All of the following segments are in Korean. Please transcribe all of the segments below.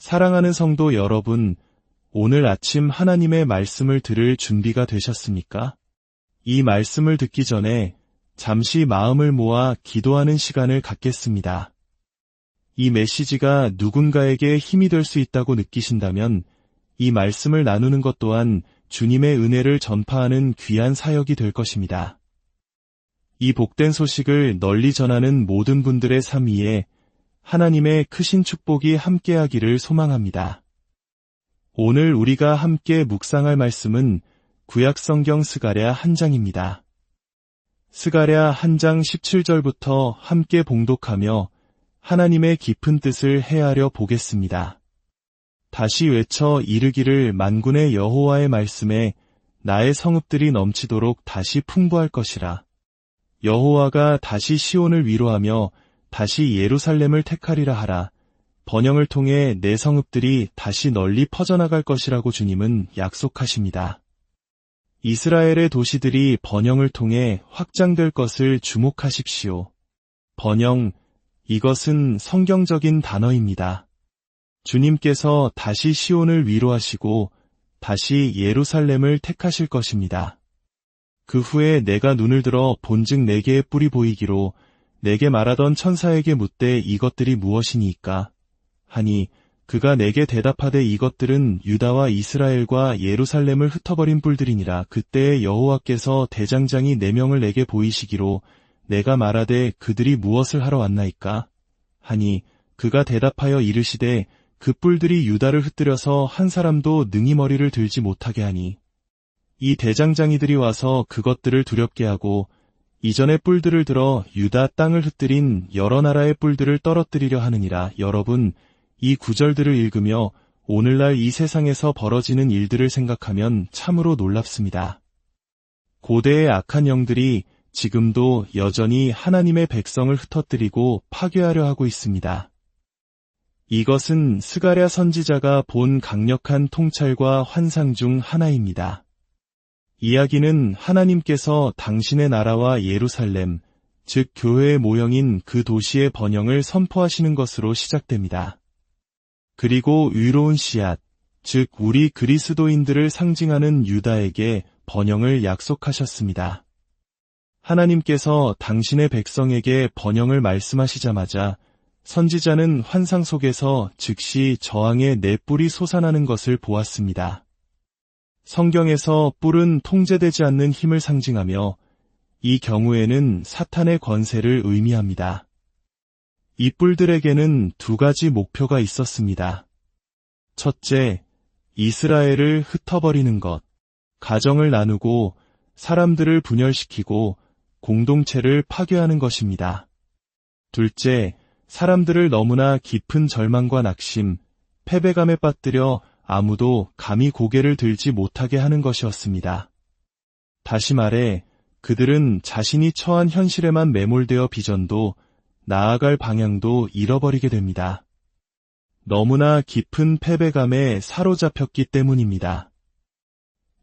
사랑하는 성도 여러분, 오늘 아침 하나님의 말씀을 들을 준비가 되셨습니까? 이 말씀을 듣기 전에 잠시 마음을 모아 기도하는 시간을 갖겠습니다. 이 메시지가 누군가에게 힘이 될 수 있다고 느끼신다면 이 말씀을 나누는 것 또한 주님의 은혜를 전파하는 귀한 사역이 될 것입니다. 이 복된 소식을 널리 전하는 모든 분들의 삶 위에 하나님의 크신 축복이 함께하기를 소망합니다. 오늘 우리가 함께 묵상할 말씀은 구약성경 스가랴 한 장입니다. 스가랴 한 장 17절부터 함께 봉독하며 하나님의 깊은 뜻을 헤아려 보겠습니다. 다시 외쳐 이르기를 만군의 여호와의 말씀에 나의 성읍들이 넘치도록 다시 풍부할 것이라. 여호와가 다시 시온을 위로하며 다시 예루살렘을 택하리라 하라. 번영을 통해 내 성읍들이 다시 널리 퍼져나갈 것이라고 주님은 약속하십니다. 이스라엘의 도시들이 번영을 통해 확장될 것을 주목하십시오. 번영, 이것은 성경적인 단어입니다. 주님께서 다시 시온을 위로하시고 다시 예루살렘을 택하실 것입니다. 그 후에 내가 눈을 들어 본즉 네개의 뿔이 보이기로 내게 말하던 천사에게 묻되 이것들이 무엇이니까 하니 그가 내게 대답하되 이것들은 유다와 이스라엘과 예루살렘을 흩어버린 뿔들이니라. 그때에 여호와께서 대장장이 4명을 내게 보이시기로 내가 말하되 그들이 무엇을 하러 왔나이까 하니 그가 대답하여 이르시되 그 뿔들이 유다를 흩뜨려서 한 사람도 능히 머리를 들지 못하게 하니 이 대장장이들이 와서 그것들을 두렵게 하고 이전의 뿔들을 들어 유다 땅을 흩뜨린 여러 나라의 뿔들을 떨어뜨리려 하느니라. 여러분, 이 구절들을 읽으며 오늘날 이 세상에서 벌어지는 일들을 생각하면 참으로 놀랍습니다. 고대의 악한 영들이 지금도 여전히 하나님의 백성을 흩어뜨리고 파괴하려 하고 있습니다. 이것은 스가랴 선지자가 본 강력한 통찰과 환상 중 하나입니다. 이야기는 하나님께서 당신의 나라와 예루살렘, 즉 교회의 모형인 그 도시의 번영을 선포하시는 것으로 시작됩니다. 그리고 의로운 씨앗, 즉 우리 그리스도인들을 상징하는 유다에게 번영을 약속하셨습니다. 하나님께서 당신의 백성에게 번영을 말씀하시자마자 선지자는 환상 속에서 즉시 저항의 4뿔이 솟아나는 것을 보았습니다. 성경에서 뿔은 통제되지 않는 힘을 상징하며 이 경우에는 사탄의 권세를 의미합니다. 이 뿔들에게는 2가지 목표가 있었습니다. 첫째, 이스라엘을 흩어버리는 것, 가정을 나누고 사람들을 분열시키고 공동체를 파괴하는 것입니다. 둘째, 사람들을 너무나 깊은 절망과 낙심, 패배감에 빠뜨려 아무도 감히 고개를 들지 못하게 하는 것이었습니다. 다시 말해 그들은 자신이 처한 현실에만 매몰되어 비전도 나아갈 방향도 잃어버리게 됩니다. 너무나 깊은 패배감에 사로잡혔기 때문입니다.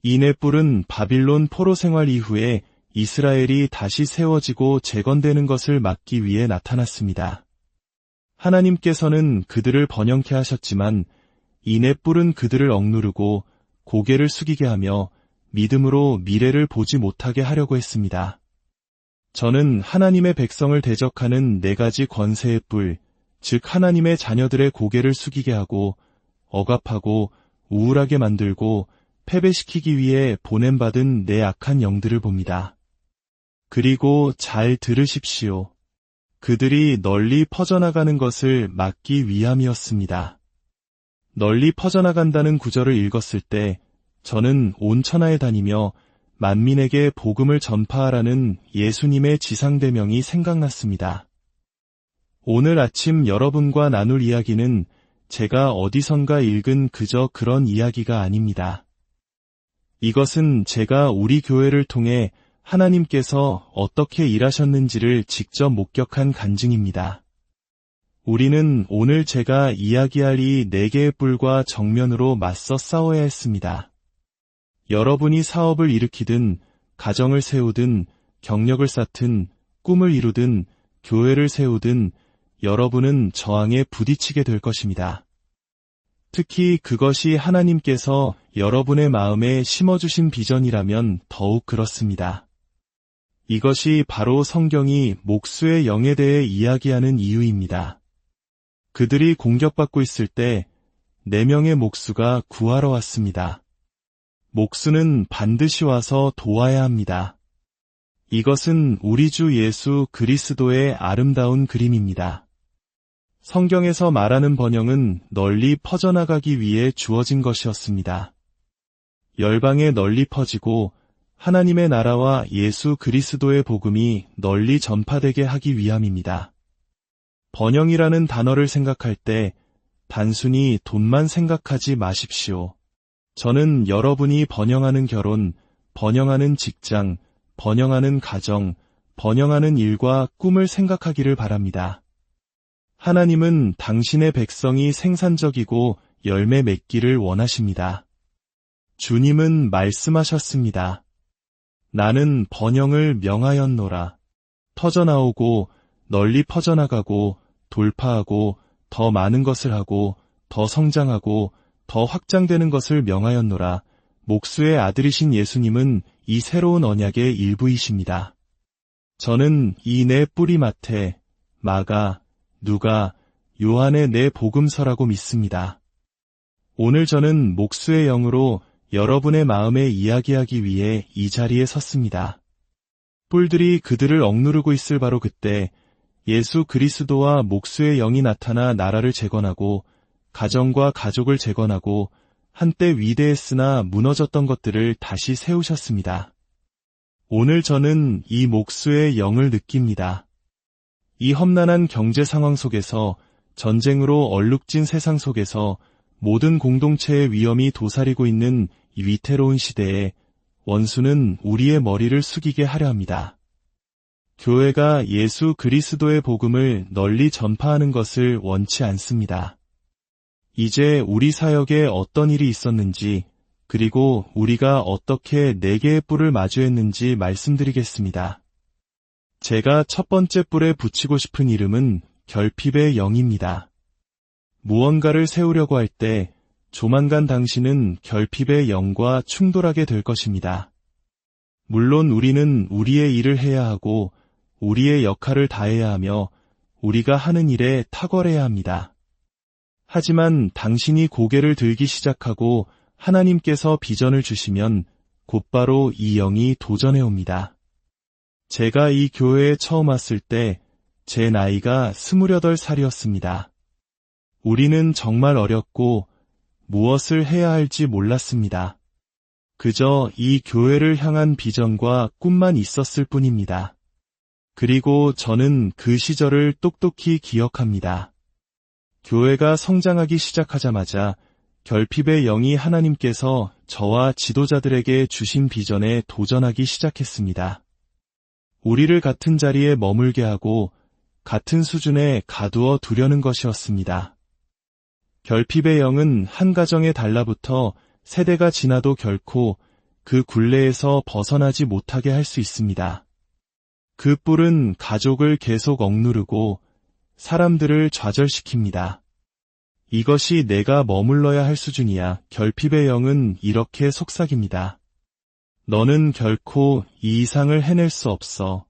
이 4뿔은 바빌론 포로 생활 이후에 이스라엘이 다시 세워지고 재건되는 것을 막기 위해 나타났습니다. 하나님께서는 그들을 번영케 하셨지만 이 4뿔은 그들을 억누르고 고개를 숙이게 하며 믿음으로 미래를 보지 못하게 하려고 했습니다. 저는 하나님의 백성을 대적하는 4가지 권세의 뿔, 즉 하나님의 자녀들의 고개를 숙이게 하고 억압하고 우울하게 만들고 패배시키기 위해 보냄받은 4 악한 영들을 봅니다. 그리고 잘 들으십시오. 그들이 널리 퍼져나가는 것을 막기 위함이었습니다. 널리 퍼져나간다는 구절을 읽었을 때 저는 온 천하에 다니며 만민에게 복음을 전파하라는 예수님의 지상대명이 생각났습니다. 오늘 아침 여러분과 나눌 이야기는 제가 어디선가 읽은 그저 그런 이야기가 아닙니다. 이것은 제가 우리 교회를 통해 하나님께서 어떻게 일하셨는지를 직접 목격한 간증입니다. 우리는 오늘 제가 이야기할 이 4개의 뿔과 정면으로 맞서 싸워야 했습니다. 여러분이 사업을 일으키든, 가정을 세우든, 경력을 쌓든, 꿈을 이루든, 교회를 세우든, 여러분은 저항에 부딪히게 될 것입니다. 특히 그것이 하나님께서 여러분의 마음에 심어주신 비전이라면 더욱 그렇습니다. 이것이 바로 성경이 목수의 영에 대해 이야기하는 이유입니다. 그들이 공격받고 있을 때 4명의 목수가 구하러 왔습니다. 목수는 반드시 와서 도와야 합니다. 이것은 우리 주 예수 그리스도의 아름다운 그림입니다. 성경에서 말하는 번영은 널리 퍼져나가기 위해 주어진 것이었습니다. 열방에 널리 퍼지고 하나님의 나라와 예수 그리스도의 복음이 널리 전파되게 하기 위함입니다. 번영이라는 단어를 생각할 때 단순히 돈만 생각하지 마십시오. 저는 여러분이 번영하는 결혼, 번영하는 직장, 번영하는 가정, 번영하는 일과 꿈을 생각하기를 바랍니다. 하나님은 당신의 백성이 생산적이고 열매 맺기를 원하십니다. 주님은 말씀하셨습니다. 나는 번영을 명하였노라. 터져나오고 널리 퍼져나가고 돌파하고 더 많은 것을 하고 더 성장하고 더 확장되는 것을 명하였노라. 목수의 아들이신 예수님은 이 새로운 언약의 일부이십니다. 저는 이 내 뿌리 마태, 마가, 누가, 요한의 내 복음서라고 믿습니다. 오늘 저는 목수의 영으로 여러분의 마음에 이야기하기 위해 이 자리에 섰습니다. 뿔들이 그들을 억누르고 있을 바로 그때 예수 그리스도와 목수의 영이 나타나 나라를 재건하고 가정과 가족을 재건하고 한때 위대했으나 무너졌던 것들을 다시 세우셨습니다. 오늘 저는 이 목수의 영을 느낍니다. 이 험난한 경제 상황 속에서 전쟁으로 얼룩진 세상 속에서 모든 공동체의 위험이 도사리고 있는 이 위태로운 시대에 원수는 우리의 머리를 숙이게 하려 합니다. 교회가 예수 그리스도의 복음을 널리 전파하는 것을 원치 않습니다. 이제 우리 사역에 어떤 일이 있었는지 그리고 우리가 어떻게 4개의 뿔을 마주했는지 말씀드리겠습니다. 제가 첫 번째 뿔에 붙이고 싶은 이름은 결핍의 영입니다. 무언가를 세우려고 할 때 조만간 당신은 결핍의 영과 충돌하게 될 것입니다. 물론 우리는 우리의 일을 해야 하고 우리의 역할을 다해야 하며 우리가 하는 일에 탁월해야 합니다. 하지만 당신이 고개를 들기 시작하고 하나님께서 비전을 주시면 곧바로 이 영이 도전해 옵니다. 제가 이 교회에 처음 왔을 때 제 나이가 28살이었습니다. 우리는 정말 어렸고 무엇을 해야 할지 몰랐습니다. 그저 이 교회를 향한 비전과 꿈만 있었을 뿐입니다. 그리고 저는 그 시절을 똑똑히 기억합니다. 교회가 성장하기 시작하자마자 결핍의 영이 하나님께서 저와 지도자들에게 주신 비전에 도전하기 시작했습니다. 우리를 같은 자리에 머물게 하고 같은 수준에 가두어 두려는 것이었습니다. 결핍의 영은 한 가정에 달라붙어 세대가 지나도 결코 그 굴레에서 벗어나지 못하게 할 수 있습니다. 그 뿔은 가족을 계속 억누르고 사람들을 좌절시킵니다. 이것이 내가 머물러야 할 수준이야. 결핍의 영은 이렇게 속삭입니다. 너는 결코 이 이상을 해낼 수 없어.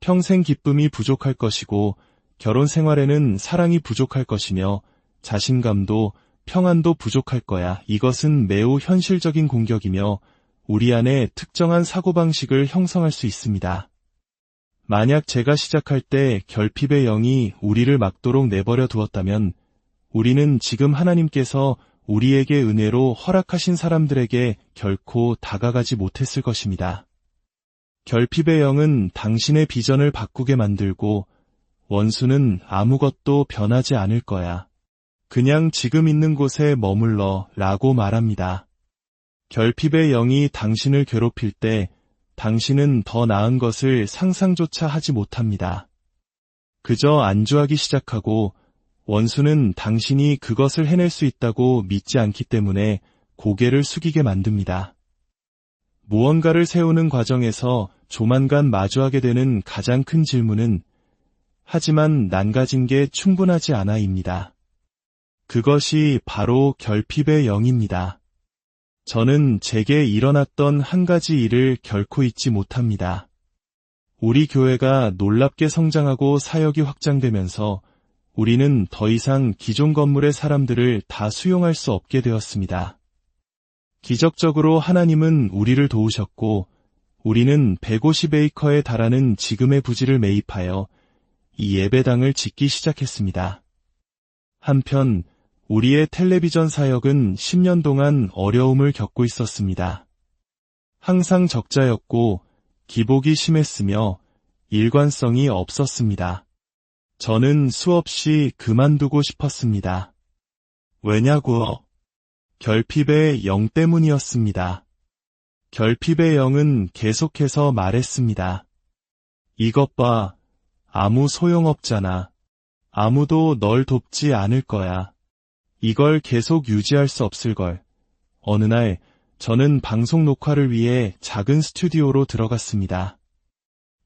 평생 기쁨이 부족할 것이고 결혼 생활에는 사랑이 부족할 것이며 자신감도 평안도 부족할 거야. 이것은 매우 현실적인 공격이며 우리 안에 특정한 사고방식을 형성할 수 있습니다. 만약 제가 시작할 때 결핍의 영이 우리를 막도록 내버려 두었다면 우리는 지금 하나님께서 우리에게 은혜로 허락하신 사람들에게 결코 다가가지 못했을 것입니다. 결핍의 영은 당신의 비전을 바꾸게 만들고 원수는 아무것도 변하지 않을 거야. 그냥 지금 있는 곳에 머물러 라고 말합니다. 결핍의 영이 당신을 괴롭힐 때 당신은 더 나은 것을 상상조차 하지 못합니다. 그저 안주하기 시작하고 원수는 당신이 그것을 해낼 수 있다고 믿지 않기 때문에 고개를 숙이게 만듭니다. 무언가를 세우는 과정에서 조만간 마주하게 되는 가장 큰 질문은 하지만 난 가진 게 충분하지 않아입니다. 그것이 바로 결핍의 영입니다. 저는 제게 일어났던 한 가지 일을 결코 잊지 못합니다. 우리 교회가 놀랍게 성장하고 사역이 확장되면서 우리는 더 이상 기존 건물의 사람들을 다 수용할 수 없게 되었습니다. 기적적으로 하나님은 우리를 도우셨고 우리는 150에이커에 달하는 지금의 부지를 매입하여 이 예배당을 짓기 시작했습니다. 한편 우리의 텔레비전 사역은 10년 동안 어려움을 겪고 있었습니다. 항상 적자였고 기복이 심했으며 일관성이 없었습니다. 저는 수없이 그만두고 싶었습니다. 왜냐고요? 결핍의 영 때문이었습니다. 결핍의 영은 계속해서 말했습니다. 이것 봐, 아무 소용없잖아. 아무도 널 돕지 않을 거야. 이걸 계속 유지할 수 없을걸. 어느 날 저는 방송 녹화를 위해 작은 스튜디오로 들어갔습니다.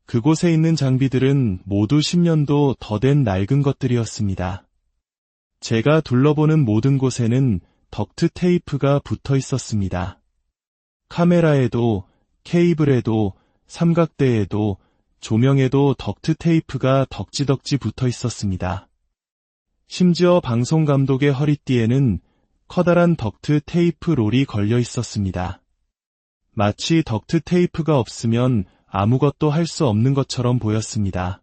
그곳에 있는 장비들은 모두 10년도 더 된 낡은 것들이었습니다. 제가 둘러보는 모든 곳에는 덕트 테이프가 붙어 있었습니다. 카메라에도, 케이블에도, 삼각대에도, 조명에도 덕트 테이프가 덕지덕지 붙어 있었습니다. 심지어 방송 감독의 허리띠에는 커다란 덕트 테이프 롤이 걸려 있었습니다. 마치 덕트 테이프가 없으면 아무것도 할 수 없는 것처럼 보였습니다.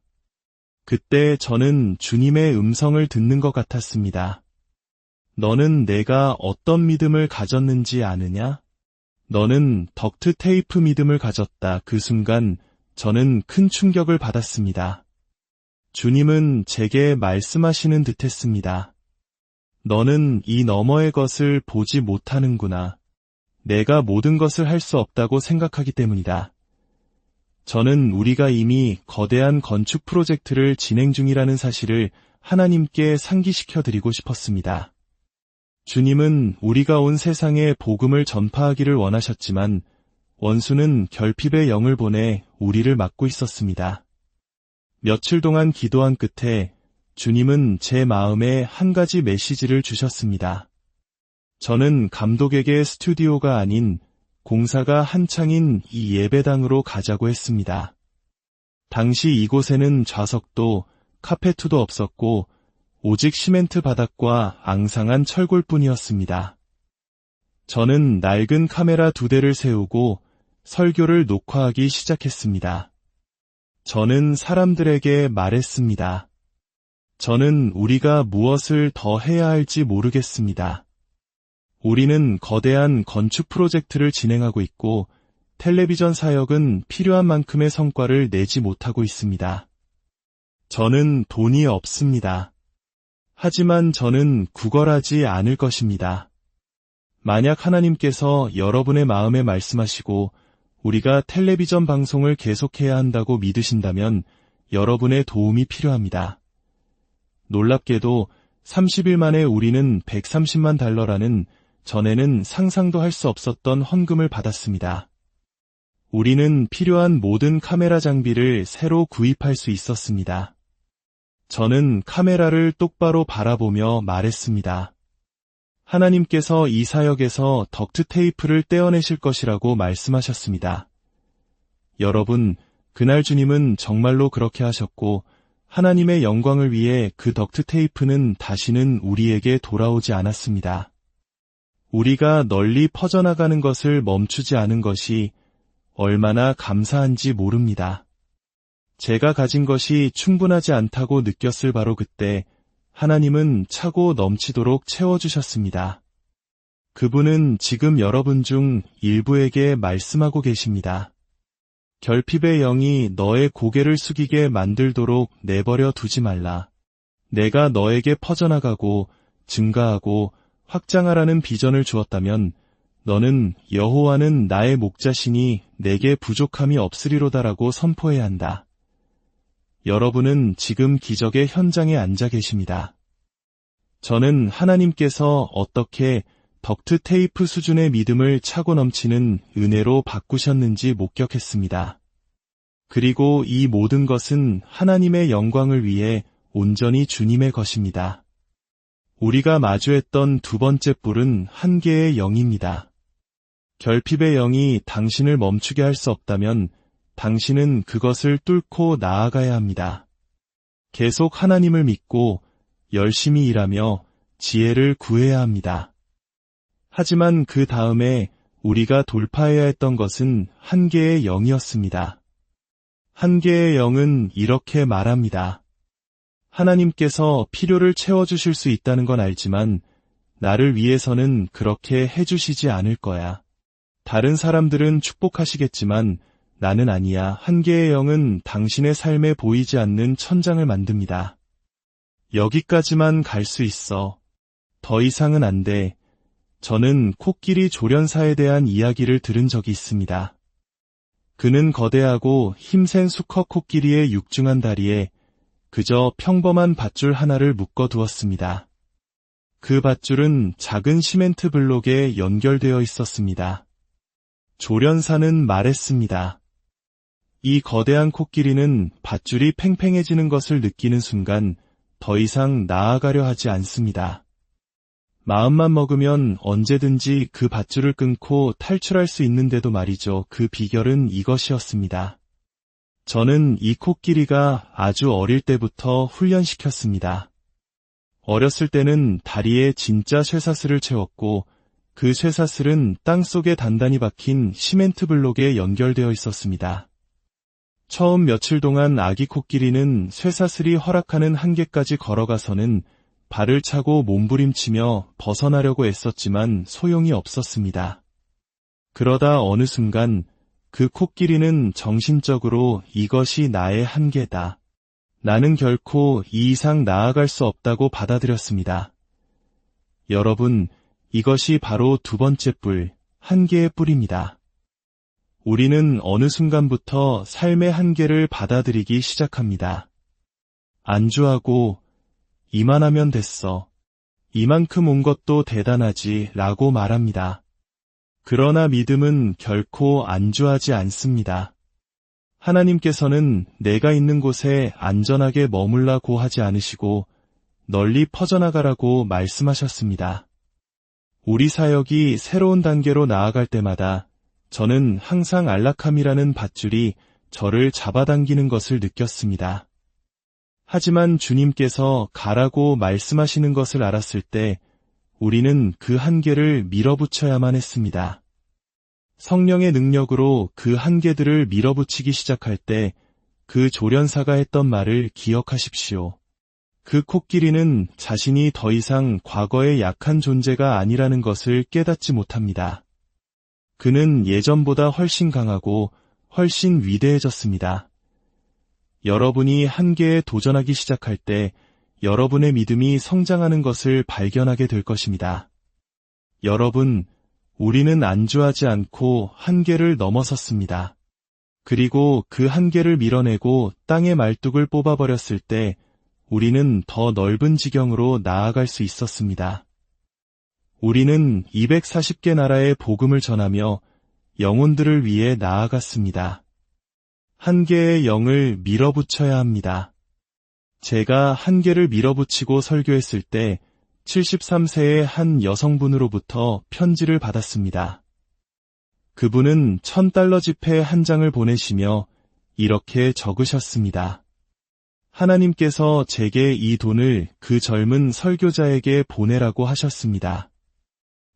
그때 저는 주님의 음성을 듣는 것 같았습니다. 너는 내가 어떤 믿음을 가졌는지 아느냐? 너는 덕트 테이프 믿음을 가졌다. 그 순간 저는 큰 충격을 받았습니다. 주님은 제게 말씀하시는 듯했습니다. 너는 이 너머의 것을 보지 못하는구나. 내가 모든 것을 할 수 없다고 생각하기 때문이다. 저는 우리가 이미 거대한 건축 프로젝트를 진행 중이라는 사실을 하나님께 상기시켜 드리고 싶었습니다. 주님은 우리가 온 세상에 복음을 전파하기를 원하셨지만 원수는 결핍의 영을 보내 우리를 막고 있었습니다. 며칠 동안 기도한 끝에 주님은 제 마음에 한 가지 메시지를 주셨습니다. 저는 감독에게 스튜디오가 아닌 공사가 한창인 이 예배당으로 가자고 했습니다. 당시 이곳에는 좌석도 카페트도 없었고 오직 시멘트 바닥과 앙상한 철골뿐이었습니다. 저는 낡은 카메라 2대를 세우고 설교를 녹화하기 시작했습니다. 저는 사람들에게 말했습니다. 저는 우리가 무엇을 더 해야 할지 모르겠습니다. 우리는 거대한 건축 프로젝트를 진행하고 있고 텔레비전 사역은 필요한 만큼의 성과를 내지 못하고 있습니다. 저는 돈이 없습니다. 하지만 저는 구걸하지 않을 것입니다. 만약 하나님께서 여러분의 마음에 말씀하시고 우리가 텔레비전 방송을 계속해야 한다고 믿으신다면 여러분의 도움이 필요합니다. 놀랍게도 30일 만에 우리는 $130만 전에는 상상도 할 수 없었던 헌금을 받았습니다. 우리는 필요한 모든 카메라 장비를 새로 구입할 수 있었습니다. 저는 카메라를 똑바로 바라보며 말했습니다. 하나님께서 이 사역에서 덕트 테이프를 떼어내실 것이라고 말씀하셨습니다. 여러분, 그날 주님은 정말로 그렇게 하셨고 하나님의 영광을 위해 그 덕트 테이프는 다시는 우리에게 돌아오지 않았습니다. 우리가 널리 퍼져나가는 것을 멈추지 않은 것이 얼마나 감사한지 모릅니다. 제가 가진 것이 충분하지 않다고 느꼈을 바로 그때 하나님은 차고 넘치도록 채워주셨습니다. 그분은 지금 여러분 중 일부에게 말씀하고 계십니다. 결핍의 영이 너의 고개를 숙이게 만들도록 내버려 두지 말라. 내가 너에게 퍼져나가고 증가하고 확장하라는 비전을 주었다면 너는 여호와는 나의 목자시니 내게 부족함이 없으리로다라고 선포해야 한다. 여러분은 지금 기적의 현장에 앉아 계십니다. 저는 하나님께서 어떻게 덕트 테이프 수준의 믿음을 차고 넘치는 은혜로 바꾸셨는지 목격했습니다. 그리고 이 모든 것은 하나님의 영광을 위해 온전히 주님의 것입니다. 우리가 마주했던 두 번째 뿔은 한계의 영입니다. 결핍의 영이 당신을 멈추게 할 수 없다면 당신은 그것을 뚫고 나아가야 합니다. 계속 하나님을 믿고 열심히 일하며 지혜를 구해야 합니다. 하지만 그 다음에 우리가 돌파해야 했던 것은 한계의 영이었습니다. 한계의 영은 이렇게 말합니다. 하나님께서 필요를 채워주실 수 있다는 건 알지만 나를 위해서는 그렇게 해주시지 않을 거야. 다른 사람들은 축복하시겠지만 나는 아니야. 한계의 영은 당신의 삶에 보이지 않는 천장을 만듭니다. 여기까지만 갈 수 있어. 더 이상은 안 돼. 저는 코끼리 조련사에 대한 이야기를 들은 적이 있습니다. 그는 거대하고 힘센 수컷 코끼리의 육중한 다리에 그저 평범한 밧줄 하나를 묶어 두었습니다. 그 밧줄은 작은 시멘트 블록에 연결되어 있었습니다. 조련사는 말했습니다. 이 거대한 코끼리는 밧줄이 팽팽해지는 것을 느끼는 순간 더 이상 나아가려 하지 않습니다. 마음만 먹으면 언제든지 그 밧줄을 끊고 탈출할 수 있는데도 말이죠. 그 비결은 이것이었습니다. 저는 이 코끼리가 아주 어릴 때부터 훈련시켰습니다. 어렸을 때는 다리에 진짜 쇠사슬을 채웠고 그 쇠사슬은 땅속에 단단히 박힌 시멘트 블록에 연결되어 있었습니다. 처음 며칠 동안 아기 코끼리는 쇠사슬이 허락하는 한계까지 걸어가서는 발을 차고 몸부림치며 벗어나려고 애썼지만 소용이 없었습니다. 그러다 어느 순간 그 코끼리는 정신적으로 이것이 나의 한계다. 나는 결코 이 이상 나아갈 수 없다고 받아들였습니다. 여러분, 이것이 바로 두 번째 뿔, 한계의 뿔입니다. 우리는 어느 순간부터 삶의 한계를 받아들이기 시작합니다. 안주하고 이만하면 됐어. 이만큼 온 것도 대단하지 라고 말합니다. 그러나 믿음은 결코 안주하지 않습니다. 하나님께서는 내가 있는 곳에 안전하게 머물라고 하지 않으시고 널리 퍼져나가라고 말씀하셨습니다. 우리 사역이 새로운 단계로 나아갈 때마다 저는 항상 안락함이라는 밧줄이 저를 잡아당기는 것을 느꼈습니다. 하지만 주님께서 가라고 말씀하시는 것을 알았을 때 우리는 그 한계를 밀어붙여야만 했습니다. 성령의 능력으로 그 한계들을 밀어붙이기 시작할 때 그 조련사가 했던 말을 기억하십시오. 그 코끼리는 자신이 더 이상 과거의 약한 존재가 아니라는 것을 깨닫지 못합니다. 그는 예전보다 훨씬 강하고 훨씬 위대해졌습니다. 여러분이 한계에 도전하기 시작할 때 여러분의 믿음이 성장하는 것을 발견하게 될 것입니다. 여러분, 우리는 안주하지 않고 한계를 넘어섰습니다. 그리고 그 한계를 밀어내고 땅의 말뚝을 뽑아버렸을 때 우리는 더 넓은 지경으로 나아갈 수 있었습니다. 우리는 240개 나라의 복음을 전하며 영혼들을 위해 나아갔습니다. 한계의 영을 밀어붙여야 합니다. 제가 한계를 밀어붙이고 설교했을 때 73세의 한 여성분으로부터 편지를 받았습니다. 그분은 $1000 지폐 한 장을 보내시며 이렇게 적으셨습니다. 하나님께서 제게 이 돈을 그 젊은 설교자에게 보내라고 하셨습니다.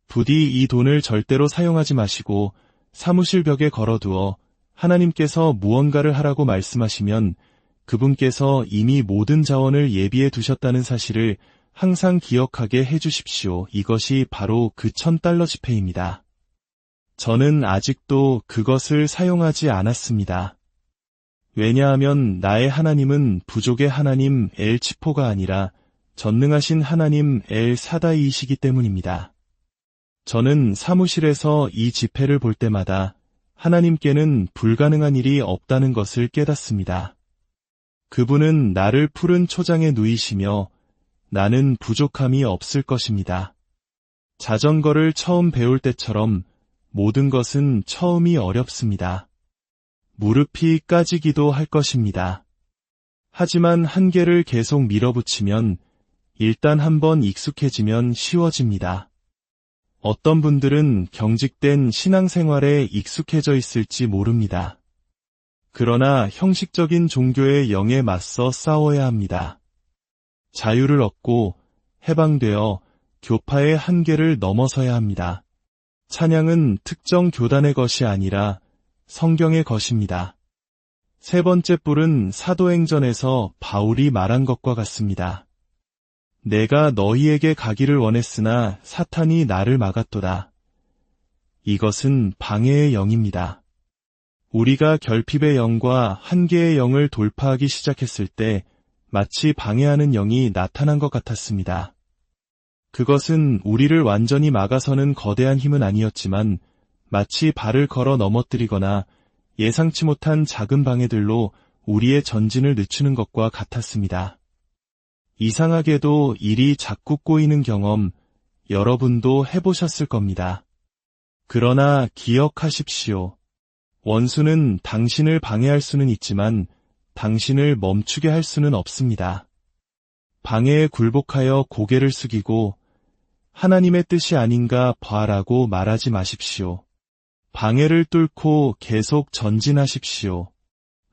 부디 이 돈을 절대로 사용하지 마시고 사무실 벽에 걸어두어 하나님께서 무언가를 하라고 말씀하시면 그분께서 이미 모든 자원을 예비해 두셨다는 사실을 항상 기억하게 해주십시오. 이것이 바로 그 $1000 지폐입니다. 저는 아직도 그것을 사용하지 않았습니다. 왜냐하면 나의 하나님은 부족의 하나님 엘 치포가 아니라 전능하신 하나님 엘 사다이이시기 때문입니다. 저는 사무실에서 이 지폐를 볼 때마다 하나님께는 불가능한 일이 없다는 것을 깨닫습니다. 그분은 나를 푸른 초장에 누이시며 나는 부족함이 없을 것입니다. 자전거를 처음 배울 때처럼 모든 것은 처음이 어렵습니다. 무릎이 까지기도 할 것입니다. 하지만 한계를 계속 밀어붙이면 일단 한번 익숙해지면 쉬워집니다. 어떤 분들은 경직된 신앙생활에 익숙해져 있을지 모릅니다. 그러나 형식적인 종교의 영에 맞서 싸워야 합니다. 자유를 얻고 해방되어 교파의 한계를 넘어서야 합니다. 찬양은 특정 교단의 것이 아니라 성경의 것입니다. 세 번째 뿔은 사도행전에서 바울이 말한 것과 같습니다. 내가 너희에게 가기를 원했으나 사탄이 나를 막았도다. 이것은 방해의 영입니다. 우리가 결핍의 영과 한계의 영을 돌파하기 시작했을 때 마치 방해하는 영이 나타난 것 같았습니다. 그것은 우리를 완전히 막아서는 거대한 힘은 아니었지만 마치 발을 걸어 넘어뜨리거나 예상치 못한 작은 방해들로 우리의 전진을 늦추는 것과 같았습니다. 이상하게도 일이 자꾸 꼬이는 경험, 여러분도 해보셨을 겁니다. 그러나 기억하십시오. 원수는 당신을 방해할 수는 있지만 당신을 멈추게 할 수는 없습니다. 방해에 굴복하여 고개를 숙이고 하나님의 뜻이 아닌가 봐라고 말하지 마십시오. 방해를 뚫고 계속 전진하십시오.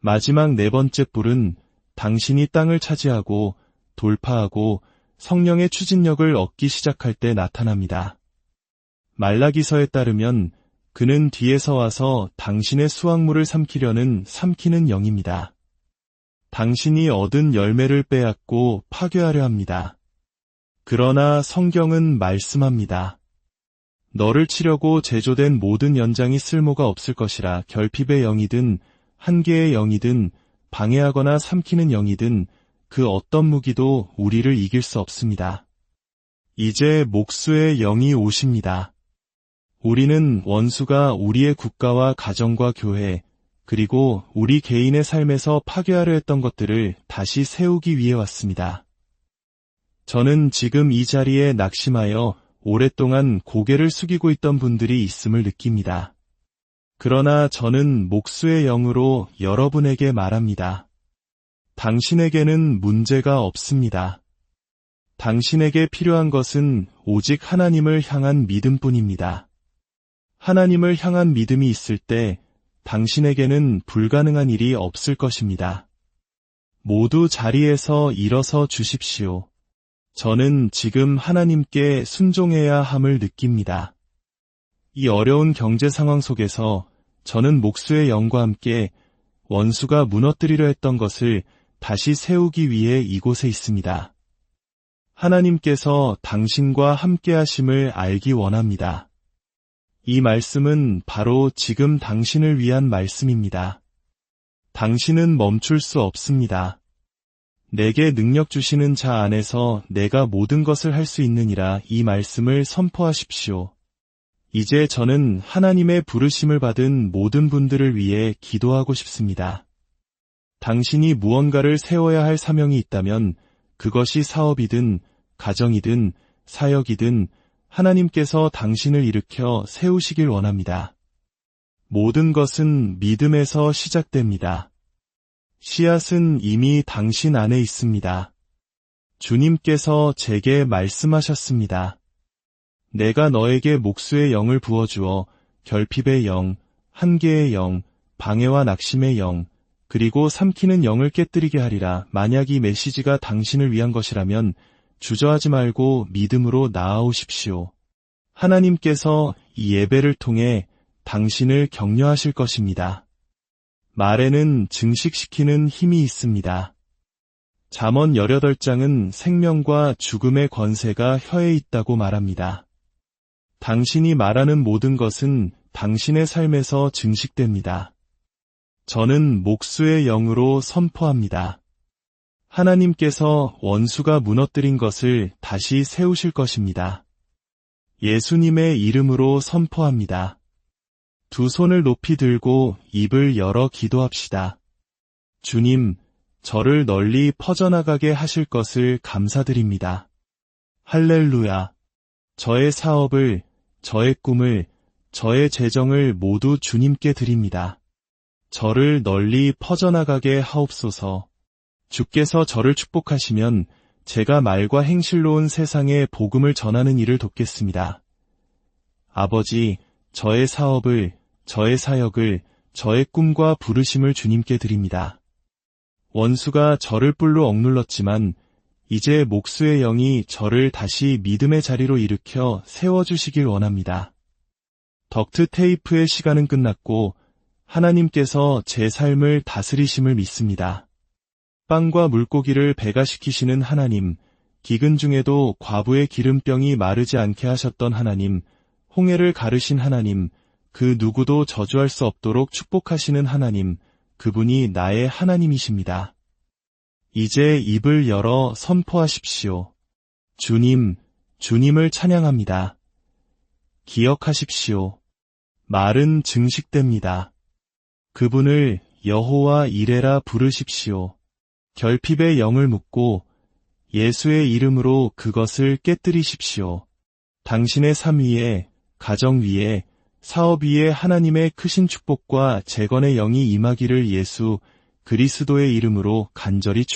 마지막 네 번째 뿔은 당신이 땅을 차지하고 돌파하고 성령의 추진력을 얻기 시작할 때 나타납니다. 말라기서에 따르면 그는 뒤에서 와서 당신의 수확물을 삼키려는 삼키는 영입니다. 당신이 얻은 열매를 빼앗고 파괴하려 합니다. 그러나 성경은 말씀합니다. 너를 치려고 제조된 모든 연장이 쓸모가 없을 것이라. 결핍의 영이든 한계의 영이든 방해하거나 삼키는 영이든 그 어떤 무기도 우리를 이길 수 없습니다. 이제 목수의 영이 오십니다. 우리는 원수가 우리의 국가와 가정과 교회, 그리고 우리 개인의 삶에서 파괴하려 했던 것들을 다시 세우기 위해 왔습니다. 저는 지금 이 자리에 낙심하여 오랫동안 고개를 숙이고 있던 분들이 있음을 느낍니다. 그러나 저는 목수의 영으로 여러분에게 말합니다. 당신에게는 문제가 없습니다. 당신에게 필요한 것은 오직 하나님을 향한 믿음뿐입니다. 하나님을 향한 믿음이 있을 때 당신에게는 불가능한 일이 없을 것입니다. 모두 자리에서 일어서 주십시오. 저는 지금 하나님께 순종해야 함을 느낍니다. 이 어려운 경제 상황 속에서 저는 목수의 영과 함께 원수가 무너뜨리려 했던 것을 다시 세우기 위해 이곳에 있습니다. 하나님께서 당신과 함께 하심을 알기 원합니다. 이 말씀은 바로 지금 당신을 위한 말씀입니다. 당신은 멈출 수 없습니다. 내게 능력 주시는 자 안에서 내가 모든 것을 할 수 있느니라. 이 말씀을 선포하십시오. 이제 저는 하나님의 부르심을 받은 모든 분들을 위해 기도하고 싶습니다. 당신이 무언가를 세워야 할 사명이 있다면 그것이 사업이든 가정이든 사역이든 하나님께서 당신을 일으켜 세우시길 원합니다. 모든 것은 믿음에서 시작됩니다. 씨앗은 이미 당신 안에 있습니다. 주님께서 제게 말씀하셨습니다. 내가 너에게 목수의 영을 부어주어 결핍의 영, 한계의 영, 방해와 낙심의 영, 그리고 삼키는 영을 깨뜨리게 하리라. 만약 이 메시지가 당신을 위한 것이라면 주저하지 말고 믿음으로 나아오십시오. 하나님께서 이 예배를 통해 당신을 격려하실 것입니다. 말에는 증식시키는 힘이 있습니다. 잠언 18장은 생명과 죽음의 권세가 혀에 있다고 말합니다. 당신이 말하는 모든 것은 당신의 삶에서 증식됩니다. 저는 목수의 영으로 선포합니다. 하나님께서 원수가 무너뜨린 것을 다시 세우실 것입니다. 예수님의 이름으로 선포합니다. 두 손을 높이 들고 입을 열어 기도합시다. 주님, 저를 널리 퍼져나가게 하실 것을 감사드립니다. 할렐루야. 저의 사업을, 저의 꿈을, 저의 재정을 모두 주님께 드립니다. 저를 널리 퍼져나가게 하옵소서. 주께서 저를 축복하시면 제가 말과 행실로 온 세상에 복음을 전하는 일을 돕겠습니다. 아버지, 저의 사업을, 저의 사역을, 저의 꿈과 부르심을 주님께 드립니다. 원수가 저를 뿔로 억눌렀지만 이제 목수의 영이 저를 다시 믿음의 자리로 일으켜 세워주시길 원합니다. 덕트 테이프의 시간은 끝났고 하나님께서 제 삶을 다스리심을 믿습니다. 빵과 물고기를 배가시키시는 하나님, 기근 중에도 과부의 기름병이 마르지 않게 하셨던 하나님, 홍해를 가르신 하나님, 그 누구도 저주할 수 없도록 축복하시는 하나님, 그분이 나의 하나님이십니다. 이제 입을 열어 선포하십시오. 주님, 주님을 찬양합니다. 기억하십시오. 말은 증식됩니다. 그분을 여호와 이레라 부르십시오. 결핍의 영을 묻고 예수의 이름으로 그것을 깨뜨리십시오. 당신의 삶 위에, 가정 위에, 사업 위에 하나님의 크신 축복과 재건의 영이 임하기를 예수 그리스도의 이름으로 간절히